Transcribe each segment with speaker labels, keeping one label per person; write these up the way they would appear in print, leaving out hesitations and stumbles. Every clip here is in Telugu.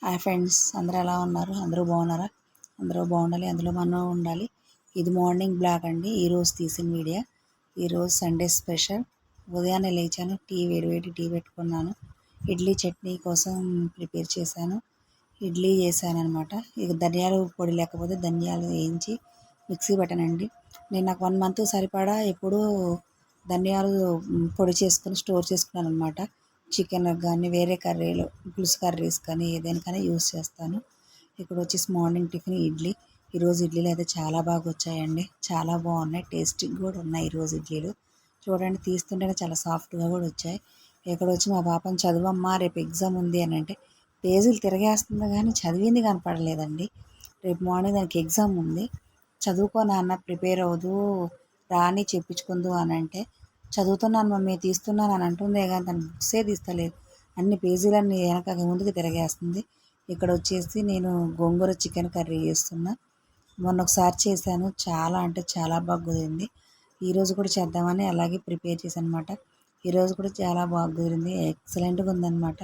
Speaker 1: హాయ్ ఫ్రెండ్స్, అందరూ ఎలా ఉన్నారు? అందరూ బాగున్నారా? అందరూ బాగుండాలి, అందులో మనం ఉండాలి. ఇది మార్నింగ్ బ్లాగ్ అండి. ఈరోజు తీసిన వీడియో. ఈరోజు సండే స్పెషల్. ఉదయాన్నే లేచాను, వేడివేడి టీ పెట్టుకున్నాను. ఇడ్లీ చట్నీ కోసం ప్రిపేర్ చేశాను. ఇడ్లీ చేశాను అనమాట. ఇక ధనియాలు పొడి లేకపోతే ధనియాలు వేయించి మిక్సీ పెట్టానండి. నేను నాకు 1 మంత్ సరిపడా ఎప్పుడూ ధనియాలు పొడి చేసుకొని స్టోర్ చేసుకున్నాను అనమాట. చికెన్కి కానీ వేరే కర్రీలు పులుసు కర్రీస్ కానీ ఏదైనా కానీ యూస్ చేస్తాను. ఇక్కడ వచ్చేసి మార్నింగ్ టిఫిన్ ఇడ్లీ. ఈరోజు ఇడ్లీలు అయితే చాలా బాగా వచ్చాయండి, చాలా బాగున్నాయి, టేస్టీగా కూడా ఉన్నాయి ఈరోజు ఇడ్లీలు. చూడండి, తీస్తుంటేనే చాలా సాఫ్ట్గా కూడా వచ్చాయి. ఇక్కడ వచ్చి మా పాపని చదువమ్మా రేపు ఎగ్జామ్ ఉంది అని అంటే పేజీలు తిరగేస్తుంది కానీ చదివింది కనపడలేదండి. రేపు మార్నింగ్ దానికి ఎగ్జామ్ ఉంది, చదువుకో నాన్న, ప్రిపేర్ అవ్వదు, రాని చెప్పించుకుందు అని అంటే చదువుతున్నాను మమ్మీ, తీస్తున్నాను అని అంటుందే కానీ తను బుక్సే తీస్తలేదు. అన్ని పేజీలన్నీ వెనక ముందుకు తిరగేస్తుంది. ఇక్కడ వచ్చేసి నేను గోంగూర చికెన్ కర్రీ చేస్తున్నా. మొన్న ఒకసారి చేశాను, చాలా అంటే చాలా బాగా కుదిరింది. ఈరోజు కూడా చేద్దామని అలాగే ప్రిపేర్ చేశాను అనమాట. ఈరోజు కూడా చాలా బాగా కుదిరింది, ఎక్సలెంట్గా ఉందన్నమాట.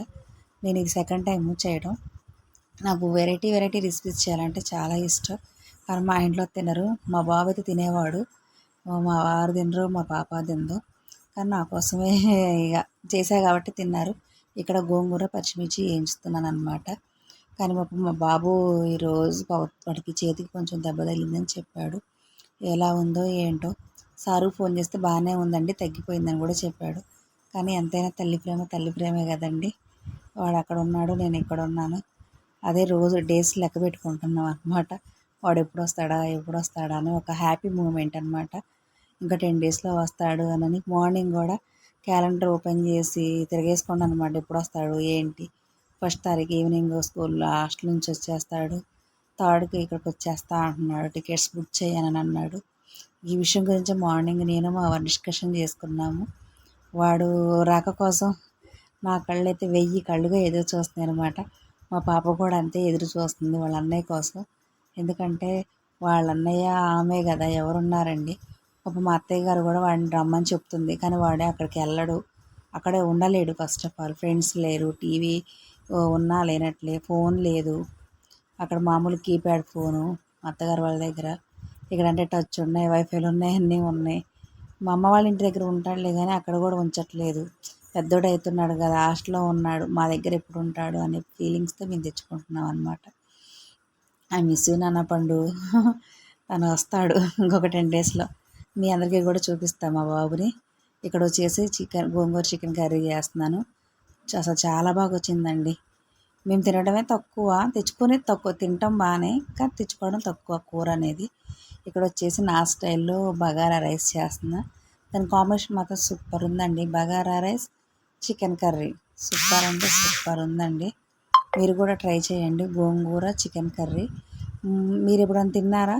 Speaker 1: నేను ఇది సెకండ్ టైం చేయడం. నాకు వెరైటీ రెసిపీస్ చేయాలంటే చాలా ఇష్టం. కానీ మా ఇంట్లో తినరు. మా బాబు అయితే తినేవాడు, మా వారు తినరు, మా పాప తినదు. కానీ నా కోసమే ఇక చేసా కాబట్టి తిన్నారు. ఇక్కడ గోంగూర పచ్చిమిర్చి వేయించుతున్నాను అనమాట. కానీ మా బాబు ఈరోజు వాడికి చేతికి కొంచెం దెబ్బ తగిలిందని చెప్పాడు. ఎలా ఉందో ఏంటో. సారు ఫోన్ చేస్తే బాగానే ఉందండి, తగ్గిపోయిందని కూడా చెప్పాడు. కానీ ఎంతైనా తల్లి ప్రేమే కదండి. వాడు అక్కడ ఉన్నాడు, నేను ఇక్కడ ఉన్నాను. అదే రోజు డేస్ లెక్క పెట్టుకుంటున్నాం అనమాట. వాడు ఎప్పుడు వస్తాడా అని ఒక హ్యాపీ మూమెంట్ అనమాట. ఇంకా 10 డేస్లో వస్తాడు అని మార్నింగ్ కూడా క్యాలెండర్ ఓపెన్ చేసి తిరిగేసుకున్నాను అనమాట. ఎప్పుడు వస్తాడు ఏంటి. 1st తారీఖు ఈవినింగ్ స్కూల్లో హాస్టల్ నుంచి వచ్చేస్తాడు, 3rdకి ఇక్కడికి వచ్చేస్తా అంటున్నాడు, టికెట్స్ బుక్ చేయనని అన్నాడు. ఈ విషయం గురించి మార్నింగ్ నేను మా వారు డిస్కషన్ చేసుకున్నాము. వాడు రాక కోసం నా కళ్ళు అయితే 1000 కళ్ళుగా ఎదురు చూస్తున్నాయి అనమాట. మా పాప కూడా అంతే ఎదురు చూస్తుంది వాళ్ళ అన్నయ్య కోసం. ఎందుకంటే వాళ్ళ అన్నయ్య ఆమె కదా, ఎవరున్నారండి. మా అత్తయ్య గారు కూడా వాడిని రమ్మని చెప్తుంది, కానీ వాడే అక్కడికి వెళ్ళడు, అక్కడే ఉండలేడు. ఫస్ట్ ఆఫ్ ఆల్ ఫ్రెండ్స్ లేరు, టీవీ ఉన్నా లేనట్లే, ఫోన్ లేదు అక్కడ, మామూలు కీప్యాడ్ ఫోను మా అత్తగారు వాళ్ళ దగ్గర. ఇక్కడంటే టచ్ ఉన్నాయి, వైఫైలు ఉన్నాయి, అన్నీ ఉన్నాయి. మా అమ్మ వాళ్ళ ఇంటి దగ్గర ఉంటాడులే కానీ అక్కడ కూడా ఉంచట్లేదు. పెద్దోడు అవుతున్నాడు కదా, హాస్టల్లో ఉన్నాడు, మా దగ్గర ఎప్పుడు ఉంటాడు అనే ఫీలింగ్స్తో మేము తెచ్చుకుంటున్నాం అనమాట. ఐ మిస్ యూ నాన్న పండు. తను వస్తాడు ఇంకొక 10 డేస్లో. మీ అందరికీ కూడా చూపిస్తాను మా బాబుని. ఇక్కడ వచ్చేసి గోంగూర చికెన్ కర్రీ చేస్తున్నాను. అసలు చాలా బాగా వచ్చిందండి. మేము తినడమే తక్కువ, తెచ్చుకునేది తక్కువ, తింటాం బాగానే కానీ తెచ్చుకోవడం తక్కువ కూర అనేది. ఇక్కడ వచ్చేసి నా స్టైల్లో బగారా రైస్ చేస్తున్నా. దాని కాంబినేషన్ మాత్రం సూపర్ ఉందండి. Bagara rice chicken curry super అంటే సూపర్ ఉందండి. మీరు కూడా ట్రై చేయండి గోంగూర చికెన్ కర్రీ. మీరు ఎప్పుడైనా తిన్నారా?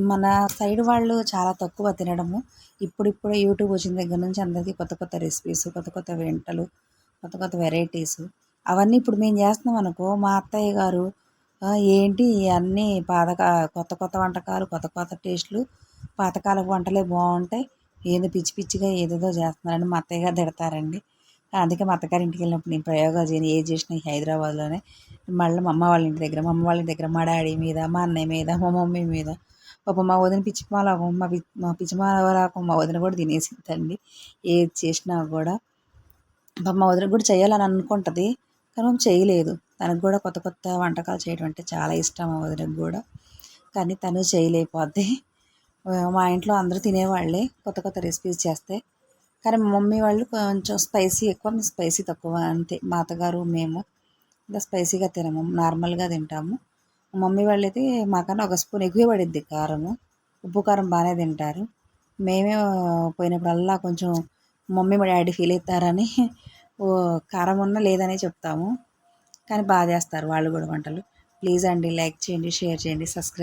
Speaker 1: మన సైడ్ వాళ్ళు చాలా తక్కువ తినడము. ఇప్పుడిప్పుడే యూట్యూబ్ వచ్చిన దగ్గర నుంచి అందరికీ కొత్త రెసిపీస్, కొత్త వంటలు, కొత్త వెరైటీస్ అవన్నీ ఇప్పుడు మేము చేస్తున్నాం అనుకో. మా అత్తయ్య గారు ఏంటి ఇవన్నీ కొత్త వంటకాలు, కొత్త టేస్టులు, పాతకాలపు వంటలే బాగుంటాయి, ఏదో పిచ్చి పిచ్చిగా ఏదేదో చేస్తున్నారని మా అత్తయ్య గారు తిడతారండి. అందుకే మా అత్తగారి ఇంటికి వెళ్ళినప్పుడు నేను ప్రయోగాలు చేయను, ఏది చేసినా హైదరాబాద్లోనే. మళ్ళీ మా అమ్మ వాళ్ళ ఇంటి దగ్గర, మా డాడీ మీద, మా అన్నయ్య మీద, మా మమ్మీ మీద. మా వదిన పిచ్చిమాలకం, మా పిచ్చిమాలకం మా వదిన కూడా తినేసిద్దండి ఏది చేసినా కూడా. మా వదిన కూడా చేయాలని అనుకుంటుంది కానీ చేయలేదు. తనకు కూడా కొత్త వంటకాలు చేయడం అంటే చాలా ఇష్టం మా వదినకు కూడా, కానీ తను చేయలేకపోద్ది. మా ఇంట్లో అందరూ తినేవాళ్ళే కొత్త రెసిపీస్ చేస్తే. కానీ మా మమ్మీ వాళ్ళు కొంచెం స్పైసీ ఎక్కువ, స్పైసీ తక్కువ అంతే. మా అత్తగారు మేము ఇంకా స్పైసీగా తినము, నార్మల్గా తింటాము. మా మమ్మీ వాళ్ళైతే మాకన్నా ఒక స్పూన్ ఎక్కువ పడిద్ది కారము, ఉప్పు కారం బాగానే తింటారు. మేమే పోయినప్పుడల్లా కొంచెం మమ్మీ మా డాడీ ఫీల్ అవుతారని కారం ఉన్నా లేదనే చెప్తాము. కానీ బాగా చేస్తారు వాళ్ళు కూడా వంటలు. ప్లీజ్ అండి, లైక్ చేయండి, షేర్ చేయండి, సబ్స్క్రైబ్